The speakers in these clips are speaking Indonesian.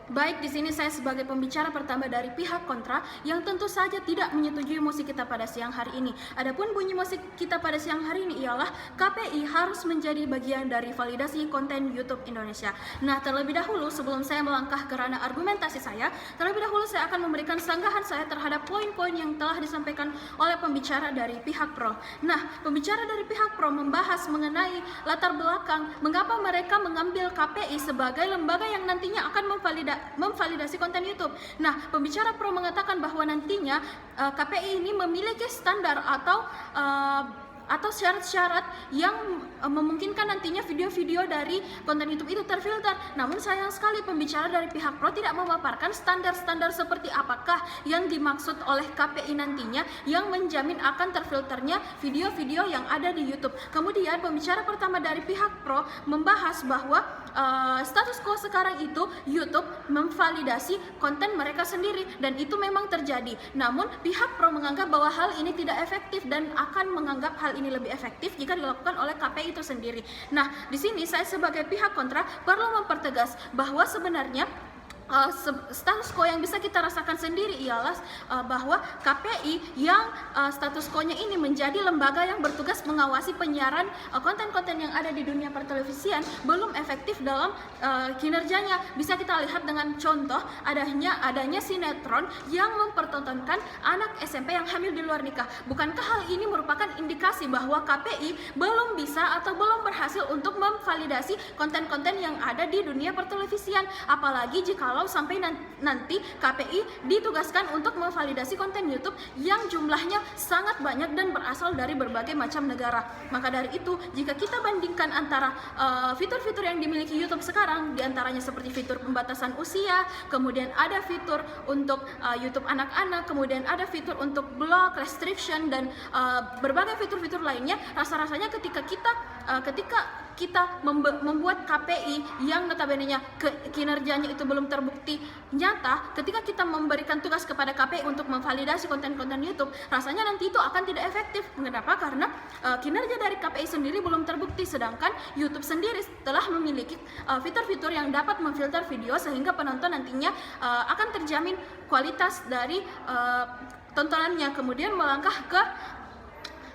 Baik, di sini saya sebagai pembicara pertama dari pihak kontra yang tentu saja tidak menyetujui musik kita pada siang hari ini. Adapun bunyi musik kita pada siang hari ini ialah KPI harus menjadi bagian dari validasi konten YouTube Indonesia. Nah, terlebih dahulu sebelum saya melangkah ke ranah argumentasi saya, terlebih dahulu saya akan memberikan sanggahan saya terhadap poin-poin yang telah disampaikan oleh pembicara dari pihak pro. Nah, pembicara dari pihak pro membahas mengenai latar belakang mengapa mereka mengambil KPI sebagai lembaga yang nantinya akan memvalidasi konten YouTube. Nah, pembicara pro mengatakan bahwa nantinya KPI ini memiliki standar atau syarat-syarat yang memungkinkan nantinya video-video dari konten YouTube itu terfilter. Namun sayang sekali pembicara dari pihak pro tidak memaparkan standar-standar seperti apakah yang dimaksud oleh KPI nantinya yang menjamin akan terfilternya video-video yang ada di YouTube. Kemudian pembicara pertama dari pihak pro membahas bahwa status quo sekarang itu YouTube memvalidasi konten mereka sendiri dan itu memang terjadi. Namun pihak pro menganggap bahwa hal ini tidak efektif dan akan menganggap hal ini lebih efektif jika dilakukan oleh KPI itu sendiri. Nah, di sini saya sebagai pihak kontra perlu mempertegas bahwa sebenarnya status quo yang bisa kita rasakan sendiri ialah bahwa KPI yang status quo-nya ini menjadi lembaga yang bertugas mengawasi penyiaran konten-konten yang ada di dunia pertelevisian belum efektif dalam kinerjanya. Bisa kita lihat dengan contoh adanya sinetron yang mempertontonkan anak SMP yang hamil di luar nikah. Bukankah hal ini merupakan indikasi bahwa KPI belum bisa atau belum berhasil untuk memvalidasi konten-konten yang ada di dunia pertelevisian, apalagi jika sampai nanti KPI ditugaskan untuk memvalidasi konten YouTube yang jumlahnya sangat banyak dan berasal dari berbagai macam negara. Maka dari itu, jika kita bandingkan antara fitur-fitur yang dimiliki YouTube sekarang, diantaranya seperti fitur pembatasan usia, kemudian ada fitur untuk YouTube anak-anak, kemudian ada fitur untuk block, restriction, dan berbagai fitur-fitur lainnya, rasa-rasanya ketika kita membuat KPI yang notabene-nya kinerjanya itu belum terbukti nyata, ketika kita memberikan tugas kepada KPI untuk memvalidasi konten-konten YouTube, rasanya nanti itu akan tidak efektif. Kenapa? Karena kinerja dari KPI sendiri belum terbukti, sedangkan YouTube sendiri telah memiliki fitur-fitur yang dapat memfilter video sehingga penonton nantinya akan terjamin kualitas dari tontonannya. Kemudian melangkah ke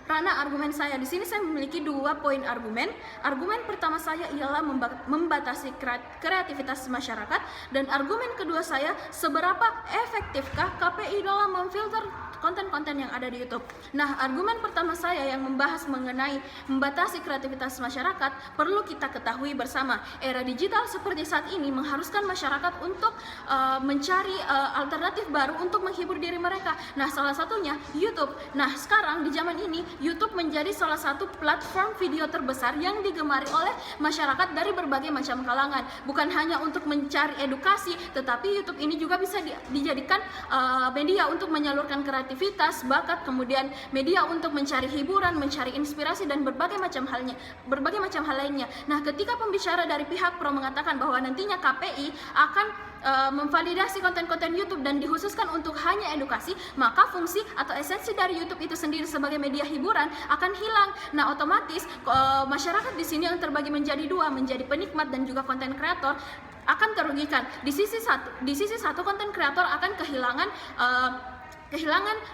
ranah argumen saya. Di sini saya memiliki 2 poin argumen. Argumen pertama saya ialah membatasi kreativitas masyarakat, dan argumen kedua saya, seberapa efektifkah KPI dalam memfilter konten-konten yang ada di YouTube. Nah, argumen pertama saya yang membahas mengenai membatasi kreativitas masyarakat, perlu kita ketahui bersama, era digital seperti saat ini mengharuskan masyarakat untuk mencari alternatif baru untuk menghibur diri mereka. Nah, salah satunya YouTube. Nah, sekarang di zaman ini YouTube menjadi salah satu platform video terbesar yang digemari oleh masyarakat dari berbagai macam kalangan. Bukan hanya untuk mencari edukasi, tetapi YouTube ini juga bisa dijadikan media untuk menyalurkan kreativitas, bakat, kemudian media untuk mencari hiburan, mencari inspirasi, dan berbagai macam hal lainnya. Nah, ketika pembicara dari pihak pro mengatakan bahwa nantinya KPI akan memvalidasi konten-konten YouTube dan dikhususkan untuk hanya edukasi, maka fungsi atau esensi dari YouTube itu sendiri sebagai media hiburan akan hilang. Nah, otomatis masyarakat di sini yang terbagi menjadi 2, menjadi penikmat dan juga konten kreator, akan terugikan. Di sisi satu konten kreator akan kehilangan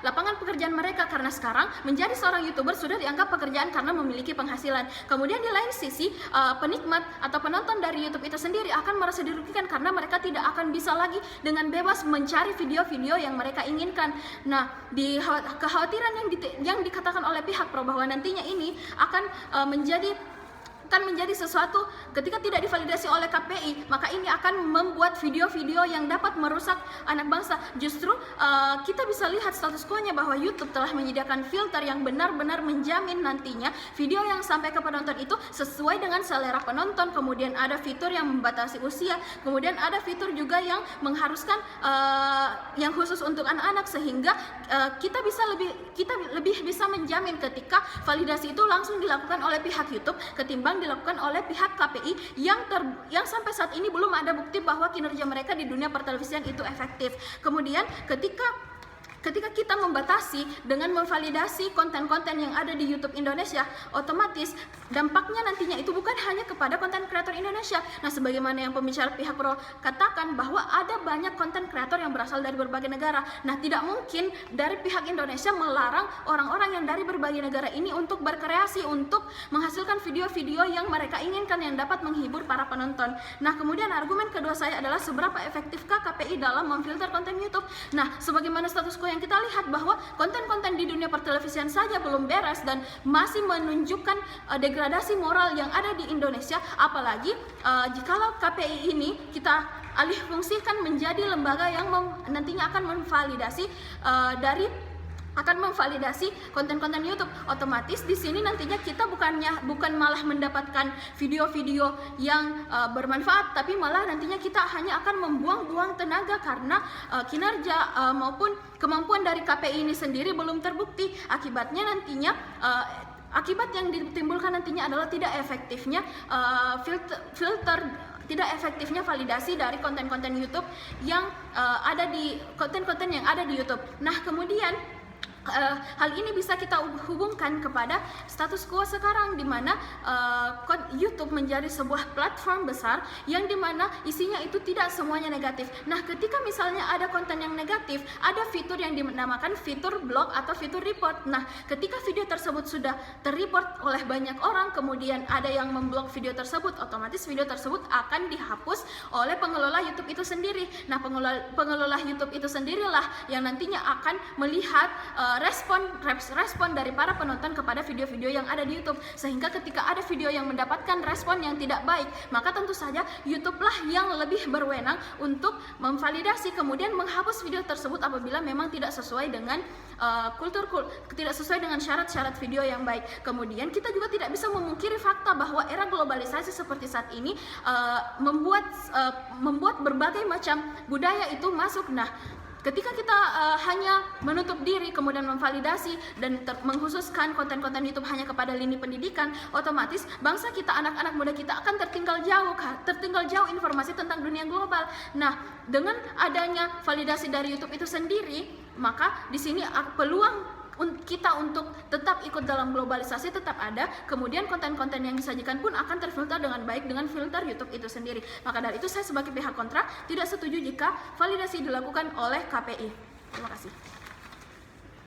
lapangan pekerjaan mereka, karena sekarang menjadi seorang YouTuber sudah dianggap pekerjaan karena memiliki penghasilan. Kemudian di lain sisi, penikmat atau penonton dari YouTube itu sendiri akan merasa dirugikan karena mereka tidak akan bisa lagi dengan bebas mencari video-video yang mereka inginkan. Nah, kekhawatiran yang dikatakan oleh pihak pro bahwa nantinya ini akan menjadi sesuatu ketika tidak divalidasi oleh KPI, maka ini akan membuat video-video yang dapat merusak anak bangsa. Justru kita bisa lihat status quo-nya bahwa YouTube telah menyediakan filter yang benar-benar menjamin nantinya video yang sampai ke penonton itu sesuai dengan selera penonton. Kemudian ada fitur yang membatasi usia, kemudian ada fitur juga yang mengharuskan yang khusus untuk anak-anak, sehingga kita lebih bisa menjamin ketika validasi itu langsung dilakukan oleh pihak YouTube ketimbang dilakukan oleh pihak KPI yang sampai saat ini belum ada bukti bahwa kinerja mereka di dunia pertelevisian itu efektif. Kemudian ketika Ketika kita membatasi dengan memvalidasi konten-konten yang ada di YouTube Indonesia, otomatis dampaknya nantinya itu bukan hanya kepada konten kreator Indonesia. Nah, sebagaimana yang pembicara pihak pro katakan bahwa ada banyak konten kreator yang berasal dari berbagai negara. Nah, tidak mungkin dari pihak Indonesia melarang orang-orang yang dari berbagai negara ini untuk berkreasi, untuk menghasilkan video-video yang mereka inginkan yang dapat menghibur para penonton. Nah, kemudian argumen kedua saya adalah seberapa efektifkah KPI dalam memfilter konten YouTube. Nah, sebagaimana status quo yang kita lihat bahwa konten-konten di dunia pertelevisian saja belum beres dan masih menunjukkan degradasi moral yang ada di Indonesia, apalagi jikalau KPI ini kita alih fungsikan menjadi lembaga yang nantinya akan memvalidasi konten-konten YouTube. Otomatis di sini nantinya kita bukan malah mendapatkan video-video yang bermanfaat, tapi malah nantinya kita hanya akan membuang-buang tenaga karena kinerja maupun kemampuan dari KPI ini sendiri belum terbukti. Akibatnya nantinya akibat yang ditimbulkan nantinya adalah tidak efektifnya tidak efektifnya validasi dari konten-konten YouTube yang ada di konten-konten yang ada di YouTube. Nah, kemudian hal ini bisa kita hubungkan kepada status quo sekarang, di mana YouTube menjadi sebuah platform besar yang dimana isinya itu tidak semuanya negatif. Nah, ketika misalnya ada konten yang negatif, ada fitur yang dinamakan fitur blog atau fitur report. Nah, ketika video tersebut sudah terreport oleh banyak orang, kemudian ada yang memblok video tersebut, otomatis video tersebut akan dihapus oleh pengelola YouTube itu sendiri. Nah, pengelola YouTube itu sendirilah yang nantinya akan melihat respon dari para penonton kepada video-video yang ada di YouTube, sehingga ketika ada video yang mendapatkan respon yang tidak baik, maka tentu saja YouTube lah yang lebih berwenang untuk memvalidasi kemudian menghapus video tersebut apabila memang tidak sesuai dengan tidak sesuai dengan syarat-syarat video yang baik. Kemudian kita juga tidak bisa memungkiri fakta bahwa era globalisasi seperti saat ini membuat berbagai macam budaya itu masuk. Nah, ketika kita hanya menutup diri kemudian memvalidasi dan mengkhususkan konten-konten YouTube hanya kepada lini pendidikan, otomatis bangsa kita, anak-anak muda kita akan tertinggal jauh informasi tentang dunia global. Nah, dengan adanya validasi dari YouTube itu sendiri, maka di sini peluang kita untuk tetap ikut dalam globalisasi tetap ada. Kemudian konten-konten yang disajikan pun akan terfilter dengan baik dengan filter YouTube itu sendiri. Maka dari itu saya sebagai pihak kontra tidak setuju jika validasi dilakukan oleh KPI. Terima kasih.